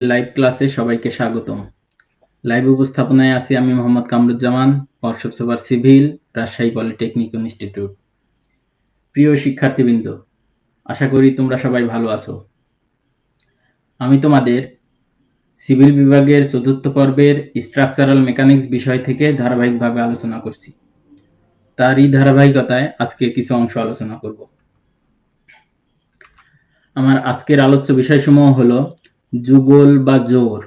Live ক্লাসে সবাইকে স্বাগতম। লাইভ উপস্থাপনায় আছি আমি Mohammad Kamruzzaman, workshop super civil, Rajshahi polytechnic institute. প্রিয় শিক্ষার্থীবৃন্দ, আশা করি তোমরা সবাই ভালো আছো। আমি তোমাদের সিভিল বিভাগের চতুর্থ পর্বের স্ট্রাকচারাল মেকানিক্স বিষয় থেকে ধারাবাহিকভাবে আলোচনা করছি। তারই ধারাবাহিকতায় আজকে কিছু অংশ আলোচনা করব। আমার আজকের আলোচ্য বিষয়সমূহ হলো যুগল বা জোর,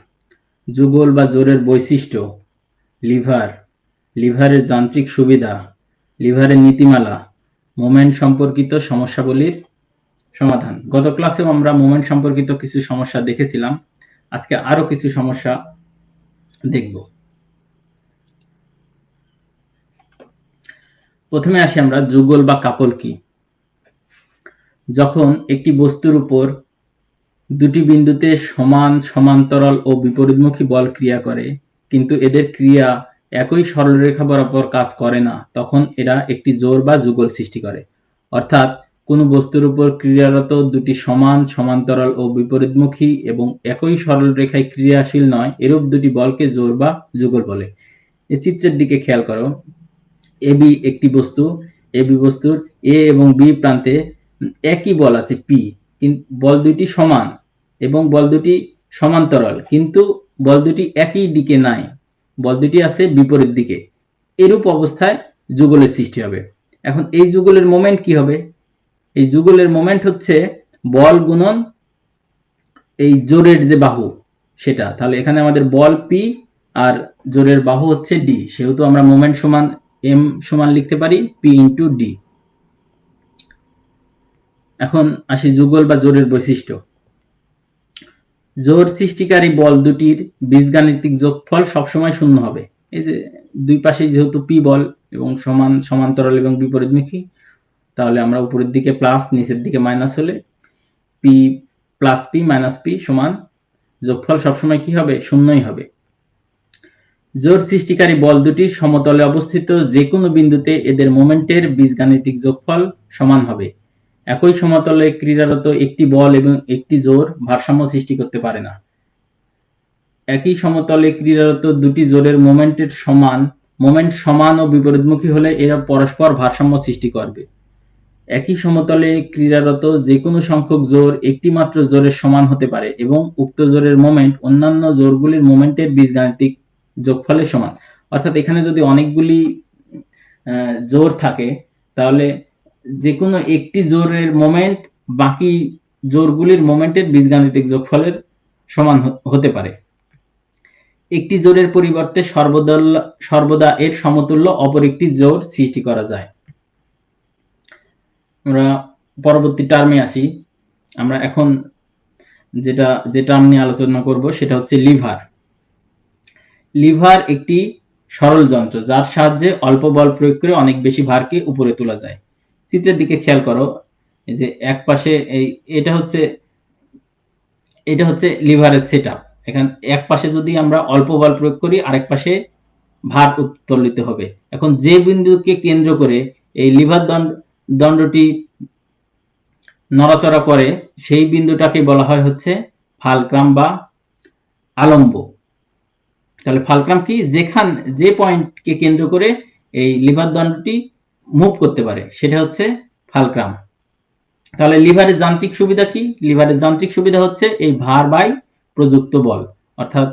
যুগল বা জোরের বৈশিষ্ট্য, লিভার, লিভারের যান্ত্রিক সুবিধা, লিভারের নীতিমালা, মোমেন্ট সম্পর্কিত সমস্যাবলীর সমাধান। গত ক্লাসেও আমরা মোমেন্ট সম্পর্কিত কিছু সমস্যা দেখেছিলাম। আজকে আরো কিছু সমস্যা দেখব। প্রথমে আসি আমরা যুগল বা কাপল কি। যখন একটি বস্তুর উপর দুটি বিন্দুতে সমান সমান্তরাল ও বিপরীতমুখী বল ক্রিয়া করে, কিন্তু এদের ক্রিয়া একই সরলরেখা বরাবর কাজ করে না, তখন এরা একটি জোড় বা যুগল সৃষ্টি করে। অর্থাৎ কোনো বস্তুর উপর ক্রিয়ারত দুটি সমান সমান্তরাল ও বিপরীতমুখী এবং একই সরলরেখায় ক্রিয়াশীল নয় এরূপ দুটি বলকে জোড় বা যুগল বলে। এই চিত্রের দিকে খেয়াল করো। এবি একটি বস্তু, এবি বস্তুর এ এবং বি প্রান্তে একই বল আছে পি, কিন্তু বল দুটি সমান এবং বল দুটি সমান্তরাল, কিন্তু বল দুটি একই দিকে নাই, বল দুটি আছে বিপরীত দিকে। এরূপ অবস্থায় যুগলের সৃষ্টি হবে। এখন এই যুগলের মোমেন্ট কি হবে? এই যুগলের মোমেন্ট হচ্ছে বল গুণন এই জোরের যে বাহু সেটা। তাহলে এখানে আমাদের বল পি আর জোরের বাহু হচ্ছে ডি, সেহেতু আমরা মোমেন্ট সমান এম সমান লিখতে পারি পি ইন্টু ডি। এখন আসি যুগল বা জোরের বৈশিষ্ট্য। জোর সৃষ্টিকারী বল দুটির বীজগাণিতিক যোগফল সবসময় শূন্য হবে। এই যে দুই পাশে যেহেতু পি বল এবং সমান সমান্তরাল এবং বিপরীতমুখী, তাহলে আমরা উপরের দিকে প্লাস নিচের দিকে মাইনাস হলে P plus P minus P সমান যোগফল সবসময় কি হবে? শূন্যই হবে। জোর সৃষ্টিকারী বল দুটির সমতলে অবস্থিত যে কোনো বিন্দুতে এদের মোমেন্টের বীজগাণিতিক যোগফল সমান হবে। একই সমতলে ক্রিয়ারত একটি বল এবং একটি জোর ভারসাম্য সৃষ্টি করতে পারে না। একই সমতলে ক্রিয়ারত দুটি জোরের মোমেন্ট সমান ও বিপরীতমুখী হলে এরা পরস্পর ভারসাম্য সৃষ্টি করবে। একই সমতলে ক্রিয়ারত যে কোনো সংখ্যক জোর একটি মাত্র জোরের সমান হতে পারে এবং উক্ত জোরের মোমেন্ট অন্যান্য জোরগুলির মোমেন্টের বীজগাণিতিক যোগফলের সমান। অর্থাৎ এখানে যদি অনেকগুলি জোর থাকে, তাহলে যে কোনো একটি জোরের মোমেন্ট বাকি জোরগুলির মোমেন্টের বীজগাণিতিক যোগফলের সমান হতে পারে। একটি জোরের পরিবর্তে সর্বদা এর সমতুল্য অপর একটি জোর সৃষ্টি করা যায়। আমরা পরবর্তী টার্মে আসি। আমরা এখন যে টার্ম নিয়ে আলোচনা করব সেটা হচ্ছে লিভার। লিভার একটি সরল যন্ত্র যার সাহায্যে অল্প বল প্রয়োগ করে অনেক বেশি ভারকে উপরে তোলা যায়। চিত্রের দিকে খেয়াল করো, এই যে এক পাশে এটা হচ্ছে লিভারের সেটআপ। এখানে এক পাশে যদি আমরা অল্প বল প্রয়োগ করি, আরেক পাশে ভার উত্তোলিত হবে। এখন যে বিন্দুকে কেন্দ্র করে এই লিভার দণ্ডটি নড়াচড়া করে সেই বিন্দুটাকে বলা হয় হচ্ছে ফালক্রাম বা আলম্ব। তাহলে ফালক্রাম কি? যে পয়েন্টকে কেন্দ্র করে এই লিভার দণ্ডটি মুভ করতে পারে সেটা হচ্ছে ফালক্রাম। তাহলে লিভারের যান্ত্রিক সুবিধা কি? লিভারের যান্ত্রিক সুবিধা হচ্ছে এই ভার বাই প্রযুক্ত বল। অর্থাৎ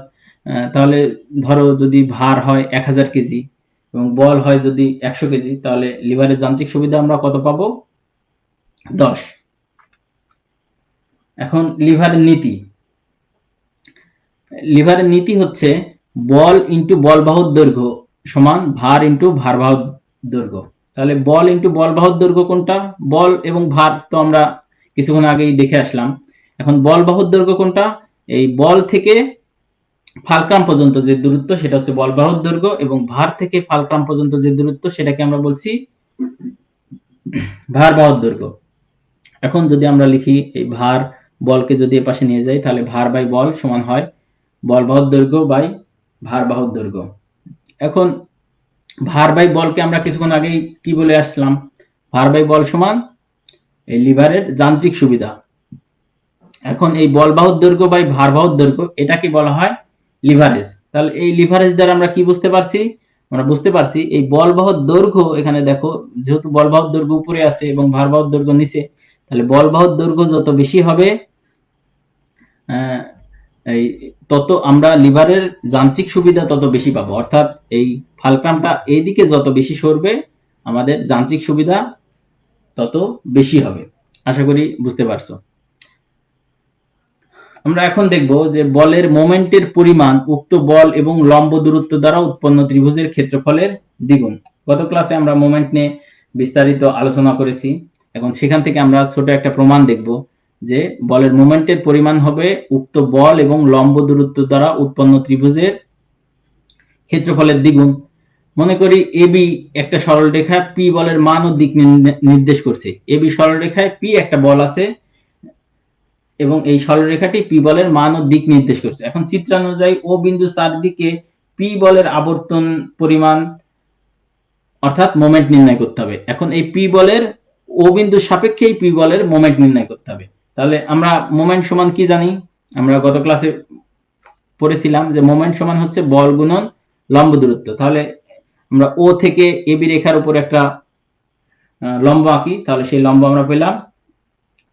তাহলে ধরো যদি ভার হয় 1000 কেজি এবং বল হয় যদি 100 কেজি, তাহলে লিভারের যান্ত্রিক সুবিধা আমরা কত পাবো? 10। এখন লিভারের নীতি। লিভারের নীতি হচ্ছে বল ইন্টু বলবাহুর দৈর্ঘ্য সমান ভার ইন্টু ভারবাহুর দৈর্ঘ্য। তাহলে বল ইন্টু বলবাহুর দৈর্ঘ্য কোনটা? বল এবং ভার তো আমরা কিছুক্ষণ আগেই দেখে আসলাম। এখন বলবাহুর দৈর্ঘ্য কোনটা? এই বল থেকে ফালক্রাম পর্যন্ত যে দূরত্ব সেটা হচ্ছে বলবাহুর দৈর্ঘ্য, এবং ভার থেকে ফালক্রাম পর্যন্ত যে দূরত্ব সেটাকে আমরা বলছি ভারবাহুর দৈর্ঘ্য। এখন যদি আমরা লিখি এই ভার বলকে যদি এ পাশে নিয়ে যাই, তাহলে ভার বাই বল সমান হয় বলবাহুর দৈর্ঘ্য বাই ভারবাহুর দৈর্ঘ্য। এখন ভার বাই বলকে আমরা কিছুক্ষণ আগেই কি বলে আসলাম? ভার বাই বল সমান এই লিভারের যান্ত্রিক সুবিধা। এখন এই বলবাহুর দৈর্ঘ্য বা ভারবাহুর দৈর্ঘ্য এটাকে বলা হয় লিভারেজ। তাহলে এই লিভারেজ দ্বারা আমরা কি বুঝতে পারছি? আমরা বুঝতে পারছি এই বলবাহুর দৈর্ঘ্য, এখানে দেখো যেহেতু বলবাহুর দৈর্ঘ্য উপরে আছে এবং ভারবাহুর দৈর্ঘ্য নিচে, তাহলে বলবাহুর দৈর্ঘ্য যত বেশি হবে এই তত আমরা লিভারের যান্ত্রিক সুবিধা তত বেশি পাবো। অর্থাৎ এই ফালক্রামটা এইদিকে যত বেশি সরবে আমাদের যান্ত্রিক সুবিধা তত বেশি হবে। আশা করি বুঝতে পারছো। আমরা এখন দেখব যে বলের মোমেন্টের পরিমাণ উক্ত বল এবং লম্ব দূরত্ব দ্বারা উৎপন্ন ত্রিভুজের ক্ষেত্রফলের দ্বিগুণ। গত ক্লাসে আমরা মোমেন্ট নিয়ে বিস্তারিত আলোচনা করেছি। এখন সেখান থেকে আমরা ছোট একটা প্রমাণ দেখব যে বলের মোমেন্টের পরিমাণ হবে উক্ত বল এবং লম্ব দূরত্ব দ্বারা উৎপন্ন ত্রিভুজের ক্ষেত্রফলের দ্বিগুণ। মনে করি এবি একটা সরলরেখা পি বলের মান ও দিক নির্দেশ করছে। এবি সরলরেখায় পি একটা বল আছে এবং এই সরলরেখাটি পি বলের মান ও দিক নির্দেশ করছে। এখন চিত্রানুযায়ী ও বিন্দু চারদিকে পি বলের আবর্তন পরিমাণ অর্থাৎ মোমেন্ট নির্ণয় করতে হবে। এখন এই পি বলের ও বিন্দুর সাপেক্ষে পি বলের মোমেন্ট নির্ণয় করতে হবে। তাহলে আমরা মোমেন্ট সমান কি জানি? আমরা গত ক্লাসে পড়েছিলাম যে মোমেন্ট সমান হচ্ছে বল গুণন লম্ব দূরত্ব। তাহলে আমরা ও থেকে এবি রেখার উপর একটা লম্ব আঁকি, তাহলে সেই লম্ব আমরা পেলাম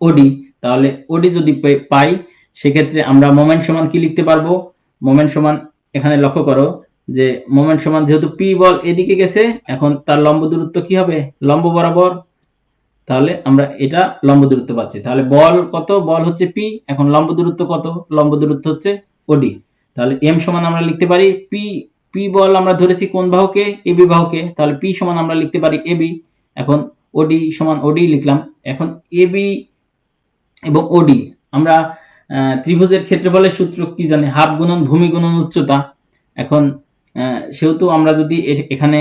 ওডি। তাহলে ওডি যদি পাই সেক্ষেত্রে আমরা মোমেন্ট সমান কি লিখতে পারবো? মোমেন্ট সমান এখানে লক্ষ্য করো যে মোমেন্ট সমান যেহেতু পি বল এদিকে গেছে, এখন তার লম্ব দূরত্ব কি হবে? লম্ব বরাবর। তাহলে আমরা এটা লম্ব দূরত্ব পাচ্ছি। তাহলে বল কত? বল হচ্ছে পি। এখন লম্ব দূরত্ব কত? লম্ব দূরত্ব হচ্ছে ওডি। তাহলে এম সমান আমরা লিখতে পারি পি। পি বল আমরা ধরেছি কোন বাহুকে? এবি বাহুকে। তাহলে পি সমান আমরা লিখতে পারি এবি। এখন ওডি সমান ওডি লিখলাম। এখন এবি এবং ওডি আমরা ত্রিভুজের ক্ষেত্রফলের সূত্র কি জানি? হাফ গুণন ভূমি গুণন উচ্চতা। এখন সেহেতু আমরা যদি এখানে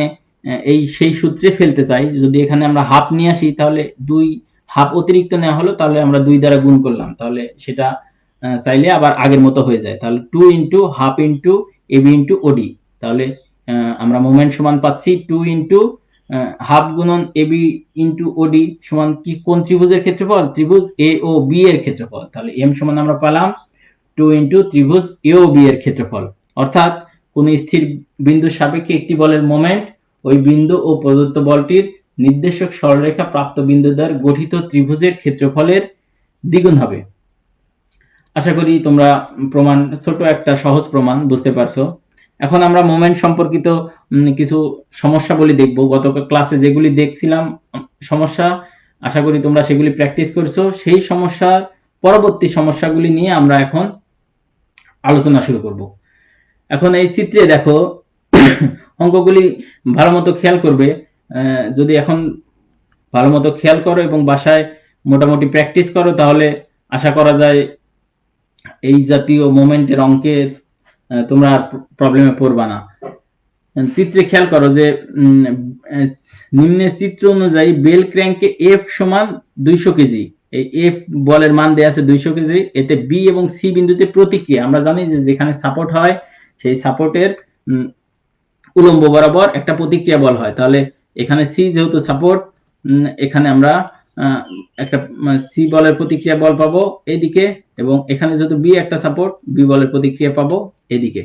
এই সেই সূত্রে ফেলতে চাই, যদি এখানে আমরা হাফ নিয়ে আসি তাহলে দুই হাফ অতিরিক্ত নেওয়া হলো, তাহলে আমরা দুই দ্বারা গুণ করলাম, তাহলে সেটা চাইলে আবার আগের মতো হয়ে যায়। তাহলে 2 into half into AB into OD. তাহলে আমরা মোমেন্ট সমান পাচ্ছি 2 ইন্টু হাফ গুণন এবি ইন্টু ওডি সমান কি? কোন ত্রিভুজের ক্ষেত্রফল? ত্রিভুজ এ ও বি এর ক্ষেত্রফল। তাহলে এম সমান আমরা পেলাম 2 ইন্টু ত্রিভুজ এ ও বি এর ক্ষেত্রফল। অর্থাৎ কোন স্থির বিন্দুর সাপেক্ষে একটি বলের মোমেন্ট ওই বিন্দু ও প্রদত্ত বলটির নির্দেশক সরলরেখা প্রাপ্ত বিন্দু দ্বারা গঠিত ত্রিভুজের ক্ষেত্রফলের দ্বিগুণ হবে। আশা করি তোমরা প্রমাণ, ছোট একটা সহজ প্রমাণ বুঝতে পারছো। এখন আমরা মোমেন্ট সম্পর্কিত কিছু সমস্যাবলী দেখব। গত ক্লাসে যেগুলি দেখছিলাম সমস্যা, আশা করি তোমরা সেগুলি প্র্যাকটিস করছো। সেই সমস্যার পরবর্তী সমস্যাগুলি নিয়ে আমরা এখন আলোচনা শুরু করব। এখন এই চিত্রে দেখো অঙ্কগুলি ভালো মতো খেয়াল করবে। যদি এখন ভালো মতো খেয়াল করো এবং বাসায় মোটামুটি প্র্যাকটিস করো, তাহলে আশা করা যায় এই জাতীয় মোমেন্টের অঙ্কে তোমরা প্রবলেমে পড়বা না। চিত্রে খেয়াল করো যে নিম্নের চিত্র অনুযায়ী বেল ক্র্যাঙ্কে এফ সমান 200 কেজি, এই এফ বলের মান দেয়া আছে 200 কেজি। এতে বি এবং সি বিন্দুতে প্রতিক্রিয়া, আমরা জানি যে যেখানে সাপোর্ট হয় সেই সাপোর্টের উলম্ব বরাবর একটা প্রতিক্রিয়া বল হয়। তাহলে এখানে সি যেহেতু সাপোর্ট, এখানে আমরা একটা সি বলের প্রতিক্রিয়া বল পাবো এইদিকে, এবং এখানে যেহেতু বি একটা সাপোর্ট, বি বলের প্রতিক্রিয়া পাবো এইদিকে।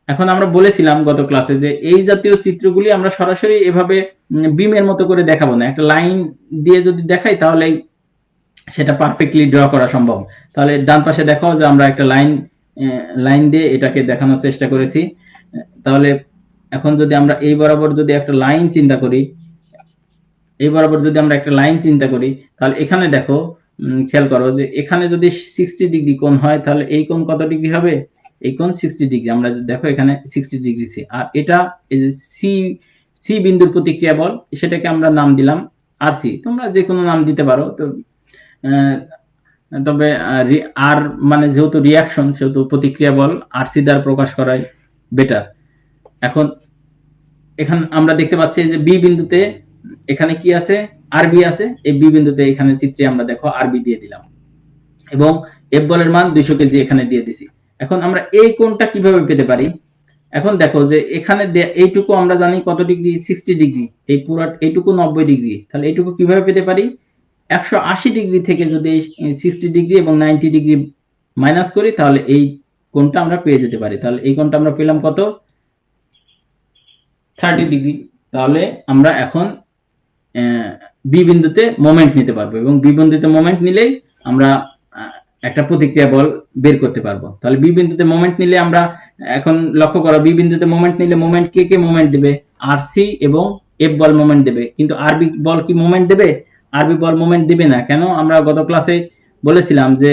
এখন আমরা বলেছিলাম গত ক্লাসে যে এই জাতীয় চিত্রগুলি আমরা সরাসরি এভাবে বিমের মতো করে দেখাবো না, একটা লাইন দিয়ে যদি দেখাই তাহলে সেটা পারফেক্টলি ড্র করা সম্ভব। তাহলে ডান পাশে দেখো যে আমরা একটা লাইন দিয়ে এটাকে দেখানোর চেষ্টা করেছি। তাহলে এখন যদি আমরা এই বরাবর যদি একটা লাইন চিন্তা করি, তাহলে এখানে দেখো খেয়াল করো যে এখানে যদি 60 ডিগ্রি কোণ হয় তাহলে এই কোণ কত ডিগ্রি হবে? এই কোণ 60 ডিগ্রি। আমরা দেখো এখানে 60 ডিগ্রি সি, আর এটা এই যে সি বিন্দুর প্রতিক্রিয়া বল, সেটাকে আমরা নাম দিলাম আর সি। তোমরা যে কোনো নাম দিতে পারো, তো তবে আর মানে যেহেতু রিয়াকশন সেহেতু প্রতিক্রিয়া বল আর সি দ্বারা প্রকাশ করাই বেটার। এখন এখানে আমরা দেখতে পাচ্ছি যে বি বিন্দুতে এখানে কি আছে? আরবি আছে। এই বি বিন্দুতে এখানে চিত্রে আমরা দেখো আরবি দিয়ে দিলাম এবং এফ বলের মান 200 কেজি এখানে দিয়ে দিছি। এখন আমরা এই কোণটা কিভাবে পেতে পারি? এখন দেখো যে এখানে এইটুকু আমরা জানি কত ডিগ্রি? 60 ডিগ্রি। এই পুরো এইটুকু 90 ডিগ্রি। তাহলে এইটুকু কিভাবে পেতে পারি? 180 ডিগ্রি থেকে যদি 60 ডিগ্রি এবং 90 ডিগ্রি মাইনাস করি তাহলে এই কোণটা আমরা পেয়ে যেতে পারি। তাহলে এই কোণটা আমরা পেলাম কত? 30 ডিগ্রি। তাহলে আমরা এখন বি বিন্দুতে মোমেন্ট নিতে পারবো এবং বি বিন্দুতে মোমেন্ট নিলেই আমরা একটা প্রতিক্রিয়া বল বের করতে পারবো। তাহলে বি বিন্দুতে মোমেন্ট নিলে আমরা এখন লক্ষ্য করো, বি বিন্দুতে মোমেন্ট নিলে মোমেন্ট কে মোমেন্ট দেবে? আরসি এবং এফ বল মোমেন্ট দেবে, কিন্তু আরবি বল কি মোমেন্ট দেবে? আরবি বল মোমেন্ট দিবে না। কেন? আমরা গত ক্লাসে বলেছিলাম যে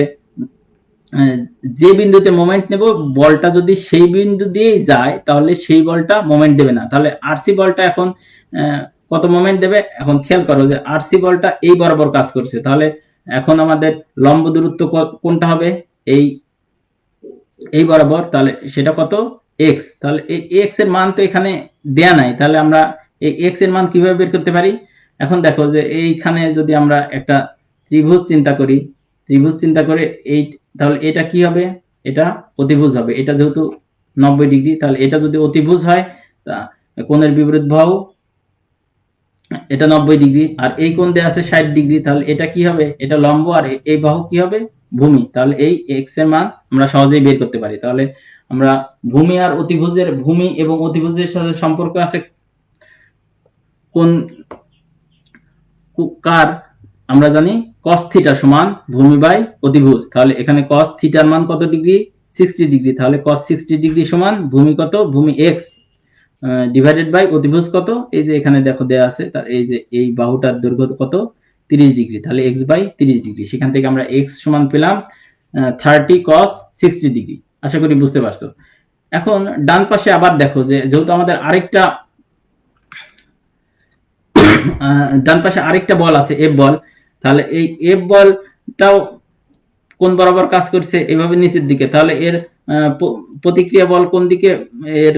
যে বিন্দুতে মোমেন্ট নেব বলটা যদি সেই বিন্দু দিয়েই যায় তাহলে সেই বলটা মোমেন্ট দেবে না। তাহলে আরসি বলটা এখন কত মোমেন্ট দেবে? এখন খেয়াল করো যে আরসি বলটা এই বরাবর কাজ করছে, তাহলে এখন আমাদের লম্ব দূরত্ব কোনটা হবে? এই বরাবর, তাহলে সেটা কত? এক্স। তাহলে এই এক্স এর মান তো এখানে দেয়া নাই, তাহলে আমরা এই এক্স এর মান কিভাবে বের করতে পারি? এখন দেখো যে এইখানে যদি আমরা একটা ত্রিভুজ চিন্তা করি, ত্রিভুজ চিন্তা করে এই, তাহলে এটা কি হবে? এটা অতিভুজ হবে। এটা যেহেতু 90 ডিগ্রি, তাহলে এটা যদি অতিভুজ হয় তা কোণের বিপরীত বাহু এটা 90 ডিগ্রি, আর এই কোণ দেয়া আছে 60 ডিগ্রি, তাহলে এটা কি হবে? এটা লম্ব, আর এই বাহু কি হবে? ভূমি। তাহলে এই এক্স এর মান আমরা সহজেই বের করতে পারি। তাহলে আমরা ভূমি আর অতিভুজের, ভূমি এবং অতিভুজের সাথে সম্পর্ক আছে কোন কার? আমরা জানি cos থিটা সমান ভূমি বাই অতিভুজ। তাহলে এখানে cos থিটার মান কত ডিগ্রি? 60 ডিগ্রি। তাহলে cos 60 ডিগ্রি সমান ভূমি কত? ভূমি x ডিভাইডেড বাই অতিভুজ কত? এই যে এখানে দেখো দেয়া আছে, তার এই যে এই বাহুটার দৈর্ঘ্য কত? 30 ডিগ্রি। তাহলে x বাই 30 ডিগ্রি, সেখান থেকে আমরা x সমান পেলাম 30 cos 60 ডিগ্রি। আশা করি বুঝতে পারছো। এখন ডান পাশে আবার দেখো যে যেহেতু আমাদের আরেকটা ডান পাশে আরেকটা বল আছে এফ বল, তাহলে এই এফ বলটাও কোন বরাবর কাজ করছে? এভাবে নিচের দিকে। তাহলে এর প্রতিক্রিয়া বল কোন দিকে? এর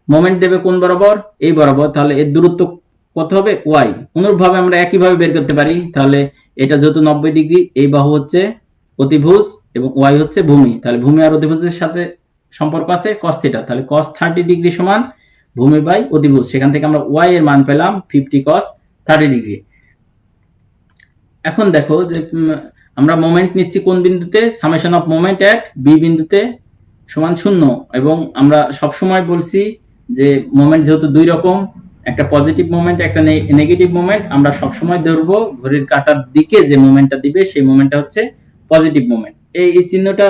মোমেন্ট দেবে কোন বরাবর? এই বরাবর। তাহলে এর দূরত্ব কত হবে? ওয়াই। অনুরূপভাবে আমরা একইভাবে বের করতে পারি। তাহলে এটা যেহেতু 90 ডিগ্রি, এই বাহু হচ্ছে অতিভুজ এবং ওয়াই হচ্ছে ভূমি। তাহলে ভূমি আর অতিভুজের সাথে সম্পর্ক আছে cos থিটা। তাহলে cos 30 ডিগ্রি সমান ভূমি বাই অতিভুজ। সেখান থেকে আমরা ওয়াই এর মান পেলাম 50 cos 30 ডিগ্রি। এখন দেখো যে আমরা মোমেন্ট নিচ্ছি কোন বিন্দুতে? Summation of moment at B বিন্দুতে সমান 0। এবং আমরা সব সময় বলছি যে মোমেন্ট যেহেতু দুই রকম, একটা পজিটিভ মোমেন্ট, একটা নেগেটিভ মোমেন্ট, আমরা সব সময় ধরবো ঘড়ির কাঁটার দিকে যে মোমেন্টটা দিবে সেই মোমেন্টটা হচ্ছে পজিটিভ মোমেন্ট। এই চিহ্নটা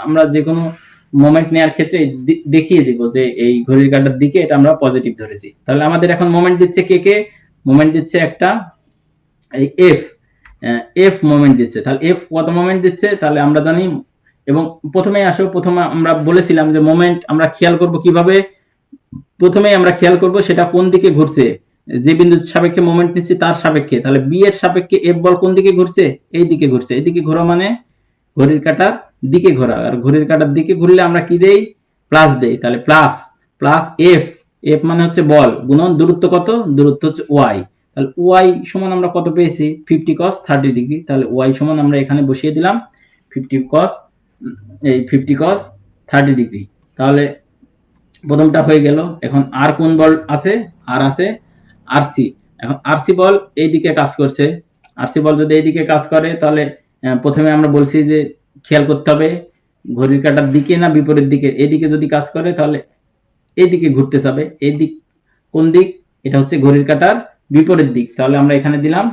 আমরা যে কোনো মোমেন্ট নেওয়ার ক্ষেত্রে দেখিয়ে দিব যে এই ঘড়ির কাঁটার দিকে এটা আমরা পজিটিভ ধরেছি। তাহলে আমাদের এখন মোমেন্ট দিচ্ছে কে? মোমেন্ট দিচ্ছে একটা এই এফ মোমেন্ট দিচ্ছে। তাহলে এফ কত মোমেন্ট দিচ্ছে? তাহলে আমরা জানি, এবং প্রথমে আমরা বলেছিলাম যে মোমেন্ট আমরা খেয়াল করব কিভাবে? প্রথমেই আমরা খেয়াল করব সেটা কোন দিকে ঘুরছে, যে বিন্দুর সাপেক্ষে মোমেন্ট নিচ্ছে তার সাপেক্ষে। তাহলে বি এর সাপেক্ষে এফ বল কোন দিকে ঘুরছে? এই দিকে ঘুরছে। এইদিকে ঘোরা মানে ঘড়ির কাঁটার দিকে ঘোরা, আর ঘড়ির কাঁটার দিকে ঘুরলে আমরা কি দেই? প্লাস দেই। তাহলে প্লাস এফ মানে হচ্ছে বল, গুণন দূরত্ব কত? দূরত্ব হচ্ছে ওয়াই। তাহলে ওয়াই সমান আমরা কত পেয়েছি? 50 cos 30 ডিগ্রি। তাহলে ওয়াই সমান আমরা এখানে বসিয়ে দিলাম 50 cos 30 ডিগ্রি। তাহলে প্রথমটা হয়ে গেল। এখন আর কোন বল আছে? আর আছে আরসি। এখন আরসি বল এই দিকে কাজ করছে। আরসি বল যদি এইদিকে কাজ করে তাহলে প্রথমে আমরা বলছি যে খেয়াল করতে হবে ঘড়ির কাঁটার দিকে না বিপরীত দিকে। এদিকে যদি কাজ করে তাহলে এইদিকে ঘুরতে যাবে। এই দিক কোন দিক? এটা হচ্ছে ঘড়ির কাঁটার বিপরীত দিক। তাহলে আমরা এখানে দিলাম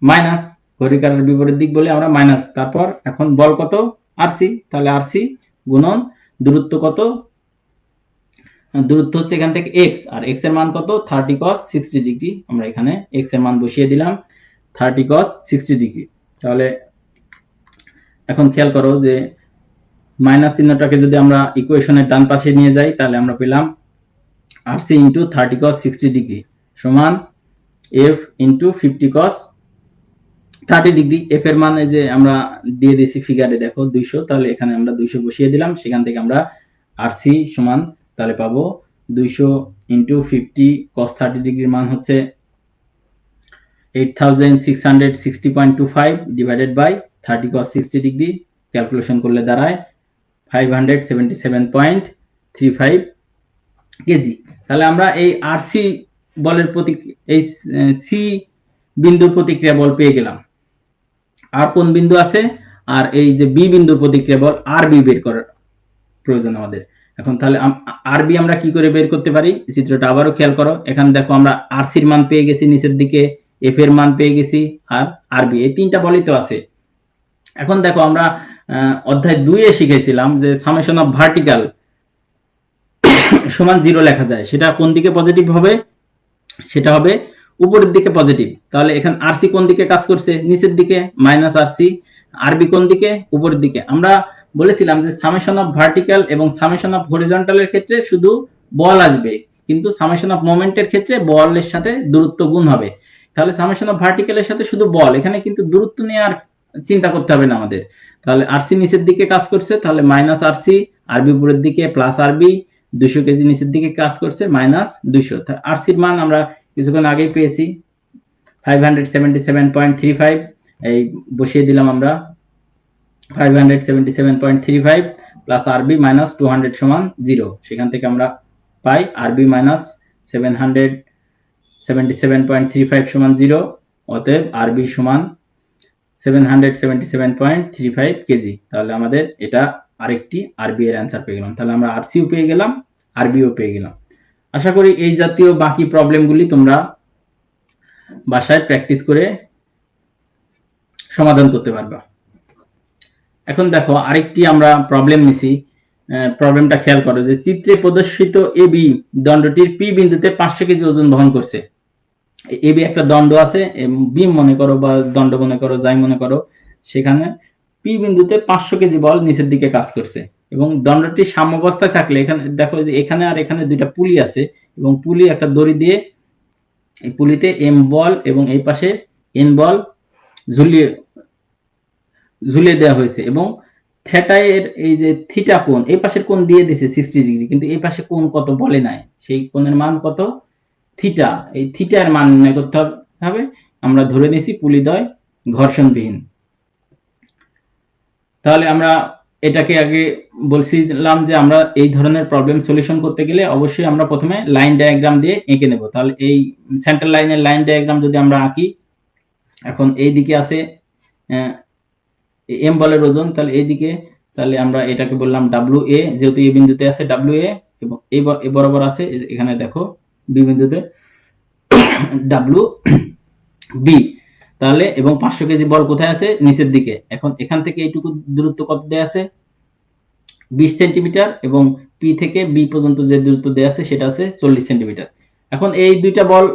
মাইনাস, ঘড়ির কাঁটার বিপরীত দিক বলে আমরা মাইনাস। তারপর এখন বল কত? আরসি। তাহলে আরসি গুণন দূরত্ব কত? দূরত্ব হচ্ছে এখান থেকে x, আর x এর মান কত? 30 cos 60 ডিগ্রি। আমরা এখানে x এর মান বসিয়ে দিলাম 30 cos 60 ডিগ্রি। তাহলে এখন খেয়াল করো যে মাইনাস চিহ্নটাকে যদি আমরা ইকুয়েশনের ডান পাশে নিয়ে যাই তাহলে আমরা পেলাম rc ইনটু 30 cos 60 ডিগ্রি সমান f into 50 cos 30 degree. f এর মান এই যে আমরা দিয়ে দিয়েছি ফিগারে দেখো 200, তাহলে এখানে আমরা 200 বসিয়ে দিলাম। সেখান থেকে আমরা rc সমান তাহলে পাবো 200 ইনটু 50 cos 30 ডিগ্রির মান হচ্ছে 8660.25 ডিভাইডেড বাই 30 cos 60 ডিগ্রি। ক্যালকুলেশন করলে দাঁড়ায় 577.35 কেজি। তাহলে আমরা এই আরসি বলের এই সি বিন্দুর প্রতিক্রিয়া বল পেয়ে গেলাম। আর কোন বিন্দু আছে, আর এই যে বি বিন্দুর প্রতিক্রিয়া বল আর বি বের করার প্রয়োজন আমাদের। এখন তাহলে আর বি আমরা কি করে বের করতে পারি, চিত্রটা আবারও খেয়াল করো। এখানে দেখো আমরা আর সির মান পেয়ে গেছি নিচের দিকে, এফ এর মান পেয়ে গেছি, আর আর বি, এই তিনটা বলই তো আছে। এখন দেখো আমরা অধ্যায় 2 এ শিখেছিলাম যে সামেশন অফ ভার্টিক্যাল সমান 0 লেখা যায়। সেটা কোন দিকে পজিটিভ হবে, সেটা হবে উপরের দিকে পজিটিভ। তাহলে এখানে আরসি কোন দিকে কাজ করছে, নিচের দিকে, মাইনাস আরসি। আরবি কোন দিকে, উপরের দিকে। আমরা বলেছিলাম যে সামেশন অফ ভার্টিক্যাল এবং সামেশন অফ হরিজন্টালের ক্ষেত্রে শুধু বল আসবে, কিন্তু সামেশন অফ মোমেন্টের ক্ষেত্রে বলের সাথে দূরত্ব গুণ হবে। তাহলে সামেশন অফ ভার্টিক্যালের সাথে শুধু বল, এখানে কিন্তু দূরত্ব নিয়ে আর চিন্তা করতে হবে না আমাদের। তাহলে আরসি নিচের দিকে কাজ করছে, তাহলে মাইনাস আরসি, আরবি উপরের দিকে, প্লাস আরবি 200 কেজি নিচের দিকে কাজ করছে, মাইনাস 200। আরসির মান আমরা কিছুক্ষণ আগেই পেয়েছি 577.35, এই বসিয়ে দিলাম আমরা 577.35 প্লাস আরবি মাইনাস 200 সমান 0। সেখান থেকে আমরা পাই আরবি মাইনাস 777.35 সমান 0। অতএব আরবি সমান 777.35 কেজি। তাহলে আমাদের এটা আরেকটি আরবি এর অ্যান্সার পেয়ে গেলাম। তাহলে আমরা আরসিও পেয়ে গেলাম, আরবিও পেয়ে গেলাম। আশা করি এই জাতীয় বাকি প্রবলেমগুলি তোমরা বাসায় প্র্যাকটিস করে সমাধান করতে পারবা। এখন দেখো আরেকটি আমরা প্রবলেম নিছি। প্রবলেমটা খেয়াল করো যে চিত্রে প্রদর্শিত এবি দণ্ডটির পি বিন্দুতে 500 কেজি ওজন বহন করছে। এবি একটা দণ্ড আছে, বিম মনে করো বা দণ্ড মনে করো, যাই মনে করো, সেখানে পি বিন্দুতে 500 কেজি বল নিচের দিকে কাজ করছে এবং দণ্ডটি সাম্যাবস্থায় থাকলে, এখানে দেখো যে এখানে আর এখানে দুইটা পুলি আছে এবং পুলি একটা দড়ি দিয়ে এই পুলিতে এম বল এবং এই পাশে এন বল ঝুলিয়ে দেওয়া হয়েছে এবং থিটা এর এই যে থিটা কোণ, এই পাশের কোণ দিয়ে দিয়েছে 60 ডিগ্রি, কিন্তু এই পাশে কোণ কত বলে নাই, সেই কোণের মান কত, থিটা। এই থিটা এর মান নির্ণয় করতে হবে। আমরা ধরে নিয়েছি পুলিদ্বয় ঘর্ষণবিহীন। তাহলে আমরা এটাকে আগে বলছিলাম যে আমরা এই ধরনের প্রবলেম সলিউশন করতে গেলে অবশ্যই আমরা প্রথমে লাইন ডায়াগ্রাম দিয়ে এঁকে নেব। তাহলে এই সেন্টার লাইনের লাইন ডায়াগ্রাম যদি আমরা আঁকি, এখন এই দিকে আছে এম বলের ওজন, তাহলে এইদিকে, তাহলে আমরা এটাকে বললাম ডাব্লিউ এ, যেহেতু এই বিন্দুতে আছে ডাব্লিউ এ এবং এই বরাবর আছে এখানে দেখো বি বিন্দুতে ডাব্লিউ বি। তাহলে এবং 500 কেজি বল কোথায় আছে, নিচের দিকে। এখন এখান থেকে এইটুকু দূরত্ব কত দেয়া আছে, 20 সেন্টিমিটার, এবং পি থেকে বি পর্যন্ত যে দূরত্ব দেয়া আছে সেটা আছে 40 সেন্টিমিটার। এখন এই দুইটা বল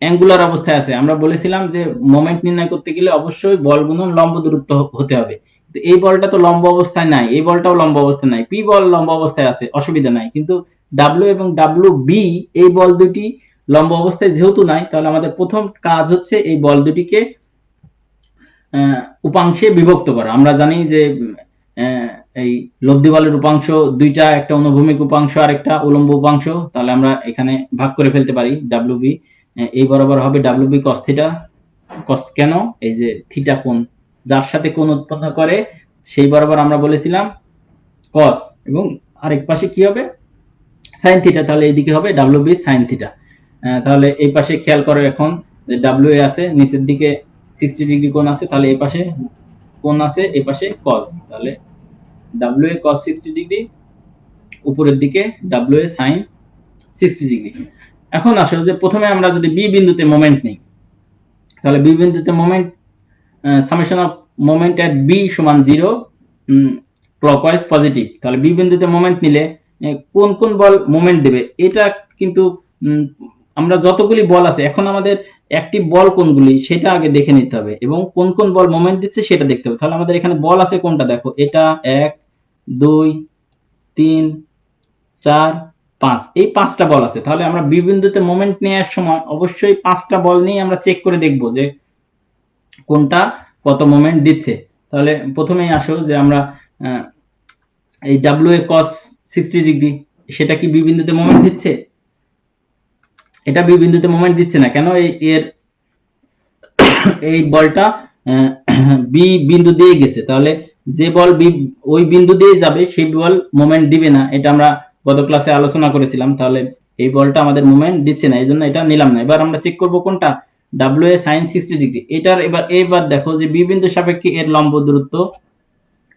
অ্যাঙ্গুলার অবস্থায় আছে। আমরা বলেছিলাম যে মোমেন্ট নির্ণয় করতে গেলে অবশ্যই বল গুণন লম্ব দূরত্ব হতে হবে। এই বলটা তো লম্ব অবস্থায় নাই, এই বলটাও লম্ব অবস্থায় নাই, পি বল লম্ব অবস্থায় আছে, অসুবিধা নাই। কিন্তু ডাব্লিউ এবং ডাব্লিউ বি এই বল দুটি লম্ব অবস্থায় যেহেতু নাই, তাহলে আমাদের প্রথম কাজ হচ্ছে এই বল দুটিকে উপাংশে বিভক্ত করা। আমরা জানি যে এই লব্ধি বলের উপাংশ দুইটা, একটা অনুভূমিক উপাংশ আর একটা উলম্ব উপাংশ। তাহলে আমরা এখানে ভাগ করে ফেলতে পারি। ডাব্লিউ বি এই বরাবর হবে ডাব্লিউ বি কস থিটা। কস কেন, এই যে থিটা কোণ যার সাথে কোণ উৎপন্ন করে সেই বরাবর আমরা বলেছিলাম কস, এবং আরেক পাশে কি হবে, সাইন থিটা। তাহলে এইদিকে হবে ডাব্লিউ বি সাইন থিটা। তাহলে এই পাশে খেয়াল করো, এখন যে ডাব্লিউ এ আছে নিচের দিকে 60 ডিগ্রি কোণ আছে, তাহলে এই পাশে কোণ আছে, এই পাশে কস, তাহলে ডাব্লিউ এ কস 60 ডিগ্রি, উপরের দিকে ডাব্লিউ এ সাইন 60 ডিগ্রি। এখন আসো যে প্রথমে আমরা যদি বি বিন্দুতে মোমেন্ট নেই, তাহলে বি বিন্দুতে moment summation of moment at B সমান 0 ক্লকওয়াইজ পজিটিভ। তাহলে বি বিন্দুতে মোমেন্ট নিলে কোন কোন বল মোমেন্ট দেবে, এটা কিন্তু আমরা যতগুলি বল আছে, এখন আমাদের অ্যাক্টিভ বল কোনগুলি সেটা আগে দেখে নিতে হবে এবং কোন কোন বল মোমেন্ট দিচ্ছে সেটা দেখতে হবে। তাহলে আমাদের এখানে বল আছে কোনটা, দেখো এটা 1 2 3 4 5, এই 5টা বল আছে। তাহলে আমরা বি বিন্দুতে মোমেন্ট নেওয়ার সময় অবশ্যই 5টা বল নিয়ে আমরা চেক করে দেখব যে কোনটা কত মোমেন্ট দিচ্ছে। তাহলে প্রথমেই আসো যে আমরা এই ডাব্লিউ এ কস 60 ডিগ্রি, সেটা কি বি বিন্দুতে মোমেন্ট দিচ্ছে, এটা বি বিন্দুতে মোমেন্ট দিচ্ছে না। কেন, এই বলটা বি বিন্দু দিয়ে গেছে, তাহলে যে বল বি ওই বিন্দু দিয়ে যাবে সেই বল মোমেন্ট দিবে না, এটা আমরা গত ক্লাসে আলোচনা করেছিলাম। তাহলে এই বলটা আমাদের মোমেন্ট দিচ্ছে না, এই জন্য এটা নিলাম না। এবার আমরা চেক করব কোনটা, ডাব্লিউ এ সাইন 60 ডিগ্রি। এটার এবার দেখো যে বি বিন্দুর সাপেক্ষে এর লম্ব দূরত্ব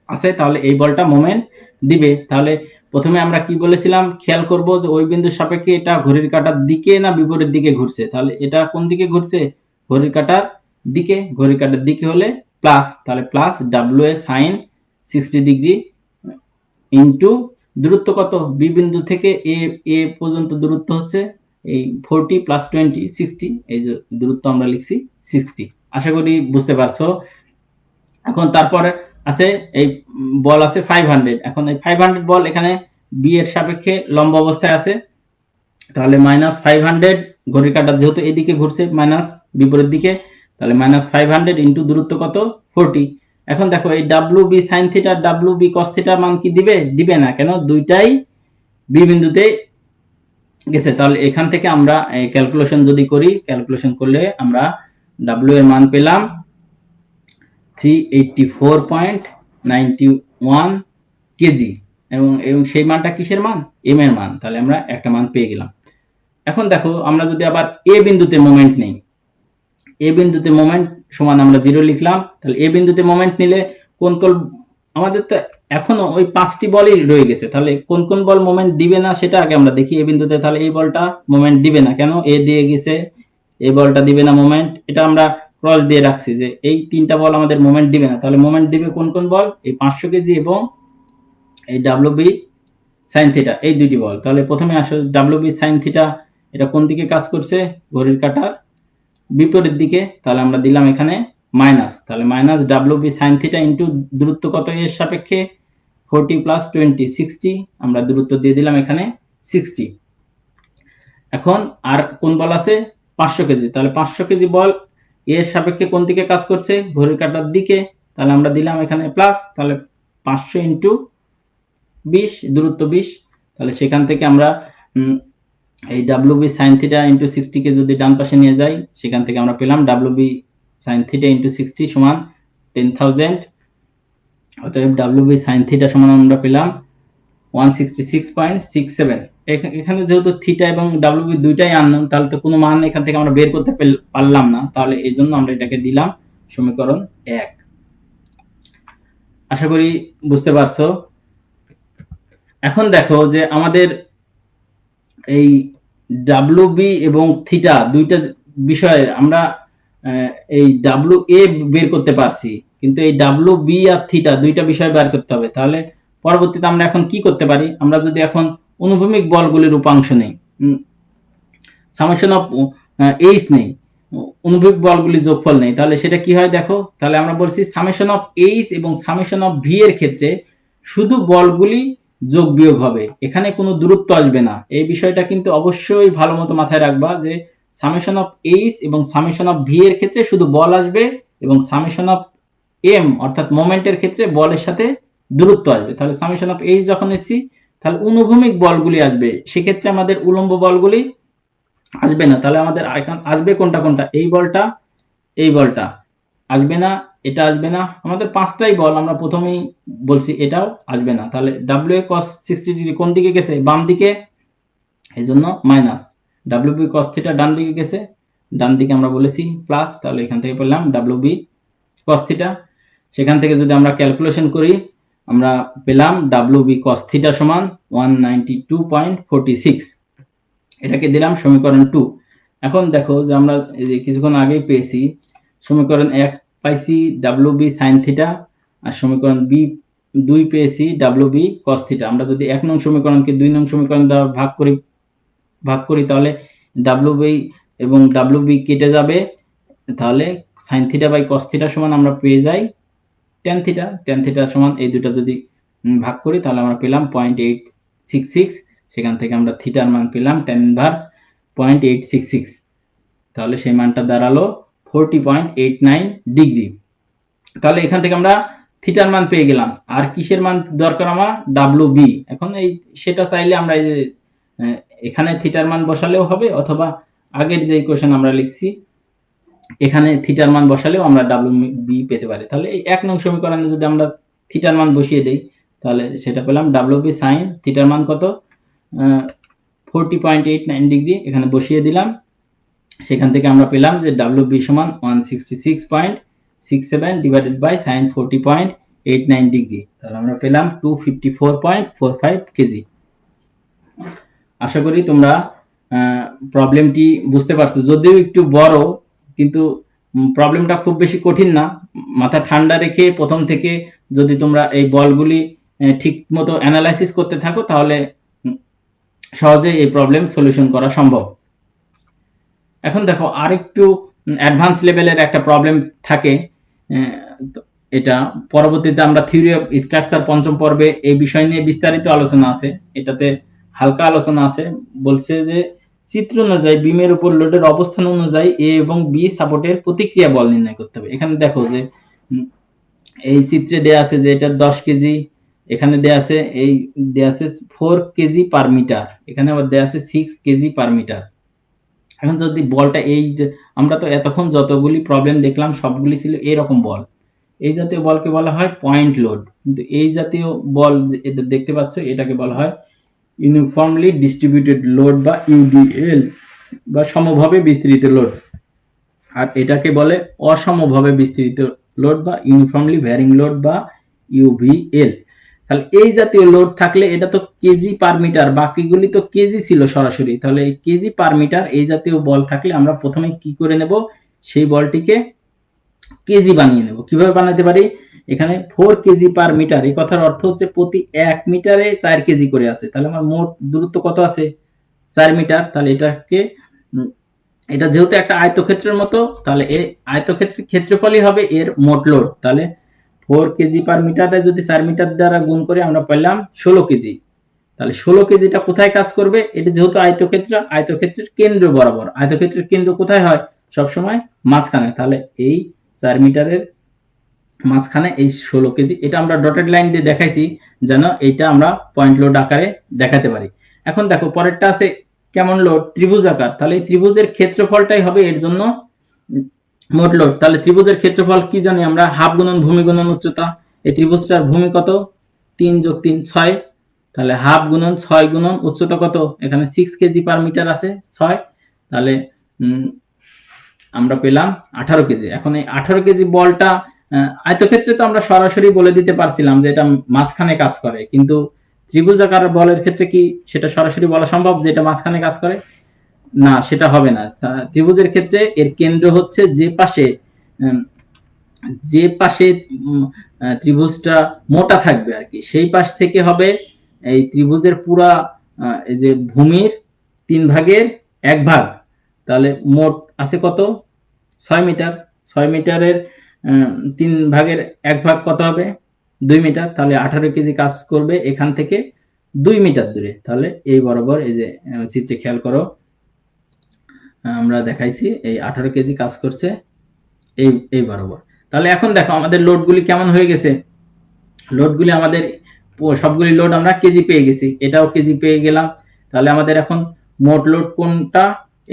আছে, তাহলে এই বলটা মোমেন্ট দিবে। তাহলে প্রথমে আমরা কি বলেছিলাম, খেয়াল করব যে ওই বিন্দুর সাপেক্ষে এটা ঘড়ির কাঁটার দিকে না বিপরীত দিকে ঘুরছে। তাহলে এটা কোন দিকে ঘুরছে, ঘড়ির কাঁটার দিকে। ঘড়ির কাঁটার দিকে হলে প্লাস, তাহলে প্লাস ডাব্লিউ এ সাইন 60 ডিগ্রি ইনটু দূরত্ব কত, বি বিন্দু থেকে এ পর্যন্ত দূরত্ব হচ্ছে এই 40 প্লাস 20 60, এই যে দূরত্ব আমরা লিখছি 60। আশা করি বুঝতে পারছো। এখন তারপরে আছে এই বল আছে 500। এখন এই 500 বল এখানে বি এর সাপেক্ষে লম্ব অবস্থায় আছে, তাহলে মাইনাস 500, ঘড়ির কাঁটা যেহেতু এদিকে ঘুরছে মাইনাস বিপরীত দিকে, তাহলে মাইনাস 500 ইনটু দূরত্ব কত 40। এখন দেখো এই W B sine theta W B cos theta মান কি দিবে, দিবে না, কেন দুইটাই বি বিন্দুতে গেছে। তাহলে এখান থেকে আমরা ক্যালকুলেশন যদি করি, ক্যালকুলেশন করলে আমরা ডাব্লিউ এর মান পেলাম 384.91 কেজি, এবং সেই মানটা কিসের মান, এম এর মান। তাহলে আমরা একটা মান পেয়ে গেলাম। এখন দেখো আমরা যদি আবার এ বিন্দুতে মোমেন্ট নেই, এ বিন্দুতে মোমেন্ট সমান আমরা 0 লিখলাম। তাহলে এ বিন্দুতে মোমেন্ট নিলে কোন কোন, আমাদের তো এখনো ওই 5টি বলই রয়ে গেছে, তাহলে কোন কোন বল মোমেন্ট দিবে না সেটা আগে আমরা দেখি। এ বিন্দুতে তাহলে এই বলটা মোমেন্ট দিবে না, কেন, এ দিয়ে গেছে, এই বলটা দিবে না মোমেন্ট, এটা আমরা ক্রস দিয়ে রাখছি যে এই তিনটা বল আমাদের মোমেন্ট দিবে না। তাহলে মোমেন্ট দিবে কোন কোন বল, এই 500 কেজি এবং এই ডাব্লিউ বি সাইন থিটা, এই দুইটি বল। তাহলে প্রথমে আসো ডাব্লিউ বি সাইন থিটা, এটা কোন দিকে কাজ করছে, ঘড়ির কাঁটার বিপরীত দিকে। তাহলে আমরা দিলাম এখানে মাইনাস, তাহলে minus W B sine theta into দূরত্ব কত এর সাপেক্ষে 40 প্লাস 20 60, আমরা দূরত্ব দিয়ে দিলাম এখানে 60। এখন আর কোন বল আছে 500 কেজি, তাহলে 500 কেজি বল এর সাপেক্ষে কোন দিকে কাজ করছে, ঘড়ির কাঁটার দিকে। তাহলে আমরা দিলাম এখানে প্লাস, তাহলে 500 ইনটু 20, দূরত্ব 20। তাহলে সেখান থেকে আমরা এই W B sine theta into 60 কে যদি ডান পাশে নিয়ে যাই, সেখান থেকে আমরা পেলাম W B sine theta into 60 সমান 10,000। অতএব ডাব্লিউ বি সাইন থিটা সমান আমরা পেলাম 166.67। এখানে যেহেতু থিটা এবং ডাব্লিউ বি দুইটাই আননোন, তাহলে তো কোনো মান এখান থেকে আমরা বের করতে পারলাম না, তাহলে এই জন্য আমরা এটাকে দিলাম সমীকরণ 1। আশা করি বুঝতে পারছো। এখন দেখো যে আমাদের এই ডাব্লিউ বি এবং থিটা দুইটা বিষয়ের আমরা এই ডাব্লিউ এ বের করতে পারছি, কিন্তু এই ডাব্লিউ বি আর থিটা দুইটা বিষয় বের করতে হবে। তাহলে পরবর্তীতে আমরা এখন কি করতে পারি, আমরা যদি এখন অনুভূমিক বলগুলির উপাংশ নেই, সামেশন অফ এইচ নেই, অনুভূমিক বলগুলি যোগফল নেই, তাহলে সেটা কি হয় দেখো। তাহলে আমরা বলছি সামেশন অফ এইচ এবং সামেশন অফ ভি এর ক্ষেত্রে শুধু বলগুলি যোগ বিয়োগ হবে, এখানে কোনো দূরত্ব আসবে না। এই বিষয়টা কিন্তু অবশ্যই ভালো মতো মাথায় রাখবা যে সামেশন অফ এইচ এবং সামেশন অফ ভি এর ক্ষেত্রে শুধু বল আসবে, এবং সামেশন অফ এম অর্থাৎ মোমেন্টের ক্ষেত্রে বলের সাথে দূরত্ব আসবে। তাহলে সামেশন অফ এইচ যখন নিচ্ছি, তাহলে অনুভূমিক বলগুলি আসবে, সেক্ষেত্রে আমাদের উলম্ব বলগুলি আসবে না। তাহলে আমাদের আসবে কোনটা কোনটা, এই বলটা, এই বলটা আসবে না, এটা আসবে না, আমাদের 5টাই বল আমরা প্রথমেই বলছি এটাও আসবে না। তাহলে ডাব্লিউ এ cos 60 ডিগ্রি কোন দিকে গেছে, বাম দিকে, এই জন্য minus. W B cos theta ডান দিকে গেছে, ডান দিকে আমরা বলেছি প্লাস। তাহলে এখান থেকে পেলাম ডাব্লিউ বি cos থিটা। সেখান থেকে যদি আমরা ক্যালকুলেশন করি, আমরা পেলাম ডাব্লিউ বি cos থিটা সমান 192.46, এটাকে দিলাম সমীকরণ 2। এখন দেখো যে আমরা কিছুক্ষণ আগেই পেয়েছি সমীকরণ 1 পাইছি ডাব্লিউ বি সাইন থিটা, আর সমীকরণ 2 পেয়েছি ডাব্লিউ বি কস থিটা। আমরা যদি 1 নং সমীকরণকে 2 নং সমীকরণ দ্বারা ভাগ করি তাহলে ডাব্লিউ বি এবং ডাব্লিউ বি কেটে যাবে, তাহলে sine theta by cos theta সমান আমরা পেয়ে যাই ট্যান থিটা। ট্যান থিটা সমান এই দুটো যদি ভাগ করি তাহলে আমরা পেলাম 0.866, সেখান থেকে আমরা থিটার মান পেলাম tan ইনভার্স 0.866, তাহলে সেই মানটা দাঁড়ালো 40.89 ডিগ্রি। তাহলে এখান থেকে আমরা থিটার মান পেয়ে গেলাম। আর কিসের মান দরকার আমার, ডাব্লিউ বি। এখন এই সেটা চাইলে আমরা এই এখানে থিটার মান বসালেও হবে, অথবা আগের যে ইকুয়েশন আমরা লিখছি এখানে থিটার মান বসালেও আমরা ডাব্লিউ বি পেতে পারি। তাহলে এই 1 নং সমীকরণে যদি আমরা থিটার মান বসিয়ে দেই, তাহলে সেটা পেলাম ডাব্লিউ বি সাইন থিটার মান কত 40.89 ডিগ্রি, এখানে বসিয়ে দিলাম। সেখান থেকে আমরা পেলাম যে WB সমান 166.67 ডিভাইডেড বাই sin 40.89 ডিগ্রি, তাহলে আমরা পেলাম 254.45 কেজি। আশা করি তোমরা প্রবলেমটি বুঝতে পারছো, যদিও একটু বড়, কিন্তু প্রবলেমটা খুব বেশি কঠিন না। মাথা ঠান্ডা রেখে প্রথম থেকে যদি তোমরা এই বলগুলি ঠিক মতো অ্যানালাইসিস করতে থাকো তাহলে সহজে এই প্রবলেম সলিউশন করা সম্ভব। এখন দেখো আরেকটু অ্যাডভান্স লেভেলের একটা প্রবলেম থাকে, এটা পরবর্তীতে আমরা থিওরি অফ স্ট্রাকচার পঞ্চম পর্বে এই বিষয় নিয়ে বিস্তারিত আলোচনা আছে, এটাতে হালকা আলোচনা আছে। বলছে যে চিত্র অনুযায়ী বিমের উপর লোডের অবস্থান অনুযায়ী এ এবং বি সাপোর্টের প্রতিক্রিয়া বল নির্ণয় করতে হবে। এখানে দেখো যে এই চিত্রে দেয়া আছে যে এটা 10 কেজি, এখানে দেয়া আছে 4 কেজি পার মিটার, এখানে আবার দেয়া আছে 6 কেজি পার মিটার। এখন যদি বলটা এই যে আমরা তো এতক্ষণ যতগুলি প্রবলেম দেখলাম সবগুলি ছিল এরকম বল, এই জাতীয় বলকে বলা হয় পয়েন্ট লোড। কিন্তু এই জাতীয় বল এটা দেখতে পাচ্ছ এটাকে বলা হয় ইউনিফর্মলি ডিস্ট্রিবিউটেড লোড বা ইউডিএল বা সমভাবে বিস্তৃত লোড, আর এটাকে বলে অসমভাবে বিস্তৃত লোড বা ইউনিফর্মলি ভ্যারিং লোড বা ইউভিএল। তাহলে এই জাতীয় লোড থাকলে এটা তো কেজি পার মিটার, বাকিগুলি তো কেজি ছিল সরাসরি, তাহলে এই কেজি পার মিটার এই জাতীয় বল থাকলে আমরা প্রথমে কি করে নেব, সেই বলটিকে কেজি বানিয়ে নেব। কিভাবে বানাতে পারি, এখানে 4 কেজি পার মিটার, এই কথার অর্থ হচ্ছে প্রতি 1 মিটারে 4 কেজি করে আছে, তাহলে আমার মোট দূরত্ব কত আছে 4 মিটার। তাহলে এটাকে এটা যেহেতু একটা আয়তক্ষেত্রের মতো, তাহলে এই আয়তক্ষেত্রের ক্ষেত্রফলই হবে এর মোট লোড। তাহলে 4 কেজি পার মিটারে যদি 4 মিটার দ্বারা গুণ করে আমরা পেলাম 16 কেজি। তাহলে 16 কেজিটা কোথায় কাজ করবে, এটা যেহেতু আয়তক্ষেত্র, আয়তক্ষেত্রের কেন্দ্র বরাবর, আয়তক্ষেত্রের কেন্দ্র কোথায় হয় সবসময় মাঝখানে, তাহলে এই 4 মিটারের মাঝখানে এই 16 কেজি, এটা আমরা ডটেড লাইন দিয়ে দেখাইছি যেন এইটা আমরা পয়েন্ট লোড আকারে দেখাতে পারি। এখন দেখো পরেরটা আছে কেমন লোড, ত্রিভুজ আকার, তাহলে এই ত্রিভুজের ক্ষেত্রফলটাই হবে এর জন্য মোট লোড। তাহলে ত্রিভুজের ক্ষেত্রফল কি জানি আমরা, হাফ গুণন ভূমি গুণন উচ্চতা। এই ত্রিভুজটার ভূমি কত 3 + 3 6, তাহলে হাফ গুণন 6 গুণন উচ্চতা কত, এখানে 6 কেজি পার মিটার আছে 6, তাহলে আমরা পেলাম 18 কেজি। এখন এই 18 কেজি বলটা আয়তক্ষেত্রে তো আমরা সরাসরি বলে দিতে পারছিলাম যে এটা মাঝখানে কাজ করে, কিন্তু ত্রিভুজাকার বলের ক্ষেত্রে কি সেটা সরাসরি বলা সম্ভব যে এটা মাঝখানে কাজ করে? না, সেটা হবে না। ত্রিভুজের ক্ষেত্রে এর কেন্দ্র হচ্ছে যে পাশে ত্রিভুজটা মোটা থাকবে আর কি, সেই পাশ থেকে হবে এই ত্রিভুজের পুরা এই যে ভূমির 3 ভাগের 1 ভাগ, তাহলে মোট আছে কত 6 মিটার, 6 মিটারের 3 ভাগের 1 ভাগ কত হবে 2 মিটার, তাহলে 18 কেজি কাজ করবে এখান থেকে 2 মিটার দূরে। তাহলে এই বরাবর এই যে চিত্রে খেয়াল করো আমরা দেখাইছি এই 18 কেজি কাজ করছে এই বরাবর। তাহলে এখন দেখো আমাদের লোডগুলি কেমন হয়ে গেছে, লোডগুলি আমাদের সবগুলি লোড আমরা কেজি পেয়ে গেছি, এটাও কেজি পেয়ে গেলাম। তাহলে আমাদের এখন মোট লোড কোনটা,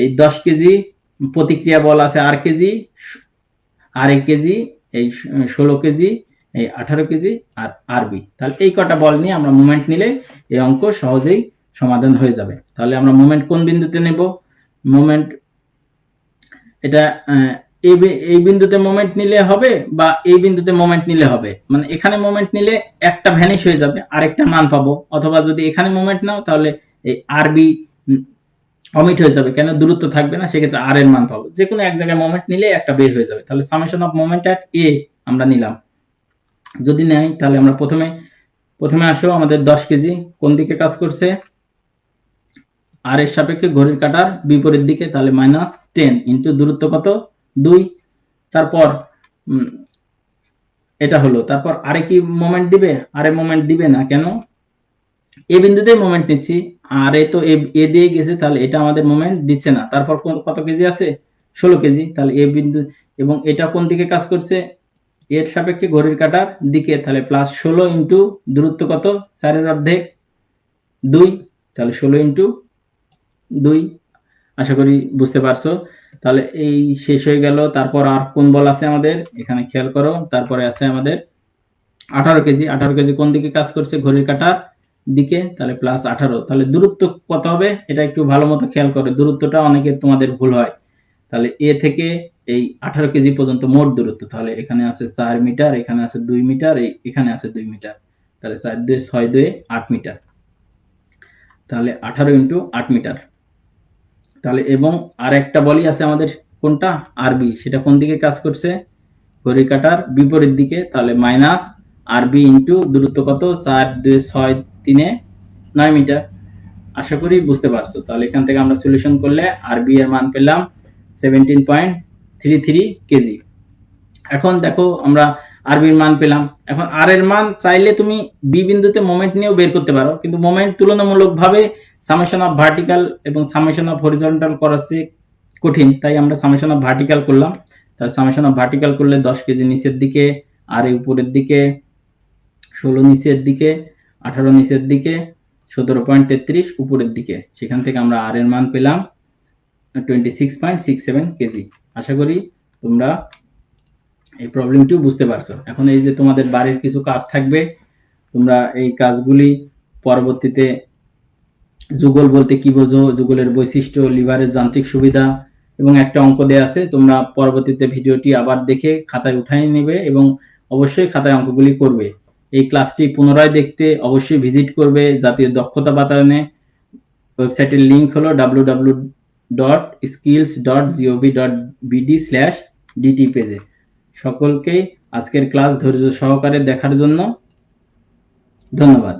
এই 10 কেজি প্রতিক্রিয়া বল আছে আর কেজি, আর 1 কেজি, এই 16 কেজি, এই 18 কেজি আর আরবি। তাহলে এই কটা বল নিয়ে আমরা মোমেন্ট নিলে এই অঙ্ক সহজেই সমাধান হয়ে যাবে। তাহলে আমরা মোমেন্ট কোন বিন্দুতে নেব, মোমেন্ট এটা এই বিন্দুতে মোমেন্ট নিলে হবে বা এই বিন্দুতে মোমেন্ট নিলে হবে, মানে এখানে মোমেন্ট নিলে একটা ভ্যানিশ হয়ে যাবে আরেকটা মান পাবো, অথবা যদি এখানে মোমেন্ট নাও তাহলে এই আরবি অমিট হয়ে যাবে, কেন দূরত্ব থাকবে না, সেক্ষেত্রে আর এর মান পাবো। যে কোনো এক জায়গায় মোমেন্ট নিলে একটা বের হয়ে যাবে। তাহলে সামেশন অফ মোমেন্ট এট এ আমরা নিলাম, যদি নেই তাহলে আমরা প্রথমে আসো আমাদের 10 কেজি কোন দিকে কাজ করছে, আর এর সাপেক্ষে ঘড়ির কাঁটার বিপরীত দিকে, তাহলে -10 ইন্টু দূরত্ব কত 2, তারপর এটা হলো, তারপর আরে কি মোমেন্ট দিবে, আরে মোমেন্ট দিবে না, কেন এ বিন্দুতে মোমেন্ট নিচ্ছি, আর এ তো এ দিয়ে গেছে, তাহলে এটা আমাদের মোমেন্ট দিচ্ছে না। তারপর কত কেজি আছে 16 কেজি, তাহলে এ বিন্দু এবং এটা কোন দিকে কাজ করছে, এর সাপেক্ষে ঘড়ির কাঁটার দিকে, তাহলে +16 ইন্টু দূরত্ব কত 4 এর অর্ধেক 2, তাহলে 16 ইন্টু 2। আশা করি বুঝতে পারছো। তাহলে এই শেষ হয়ে গেল। তারপর আর কোন বল আছে আমাদের, এখানে খেয়াল করো, তারপরে আছে আমাদের 18 কেজি। 18 কেজি কোন দিকে কাজ করছে, ঘড়ির কাঁটার দিকে, তাহলে +18। তাহলে দূরত্ব কত হবে এটা একটু ভালো মতো খেয়াল করো, দূরত্বটা অনেকে তোমাদের ভুল হয়। তাহলে এ থেকে এই 18 কেজি পর্যন্ত মোট দূরত্ব, তাহলে এখানে আছে 4 মিটার, এখানে আছে 2 মিটার, এখানে আছে 2 মিটার, তাহলে 4 2 6 2 8 মিটার, তাহলে 18 ইন্টু 8 মিটার। তাহলে এবং আর একটা বলই আছে আমাদের, কোনটা, আরবি, সেটা কোন দিকে কাজ করছে, ঘড়ি কাঁটার বিপরীত দিকে, তাহলে মাইনাস আরবি ইন্টু দূরত্ব কত, 4 2 6 3 9 মিটার। আশা করি বুঝতে পারছো। তাহলে এখান থেকে আমরা সলিউশন করলে আরবি এর মান পেলাম 17.33 কেজি। এখন দেখো আমরা আরবির মান পেলাম, এখন আর এর মান চাইলে তুমি বি বিন্দুতে মোমেন্ট নিয়েও বের করতে পারো, কিন্তু মোমেন্ট তুলনামূলকভাবে সামেশন অফ ভার্টিক্যাল এবং সামেশন অফ হরিজন্টাল করা কঠিন, তাই আমরা সামেশন অফ ভার্টিক্যাল করলাম। তাহলে সামেশন অফ ভার্টিক্যাল করলে 10 কেজি নিচের দিকে, আর এই উপরের দিকে 16 নিচের দিকে, 18 নিচের দিকে, 17.33 উপরের দিকে, সেখান থেকে আমরা আর এর মান পেলাম 26.67 কেজি। আশা করি তোমরা এই প্রবলেমটিও বুঝতে পারছো। এখন এই যে তোমাদের বাড়ির কিছু কাজ থাকবে, তোমরা এই কাজগুলি পরবর্তীতে যুগল বলতে কি বোঝো, যুগলের বৈশিষ্ট্য, লিভারের যান্ত্রিক সুবিধা এবং একটা অঙ্ক দেয়া আছে, তোমরা পরবর্তীতে ভিডিওটি আবার দেখে খাতায় উঠাই নেবে এবং অবশ্যই খাতায় অঙ্কগুলি করবে। এই ক্লাসটি পুনরায় দেখতে অবশ্যই ভিজিট করবে জাতীয় দক্ষতা বাতায়নে। ওয়েবসাইটের লিংক হলো www.skills.gov.bd/dt পেজে। সকলকেই আজকের ক্লাস ধৈর্য সহকারে দেখার জন্য ধন্যবাদ।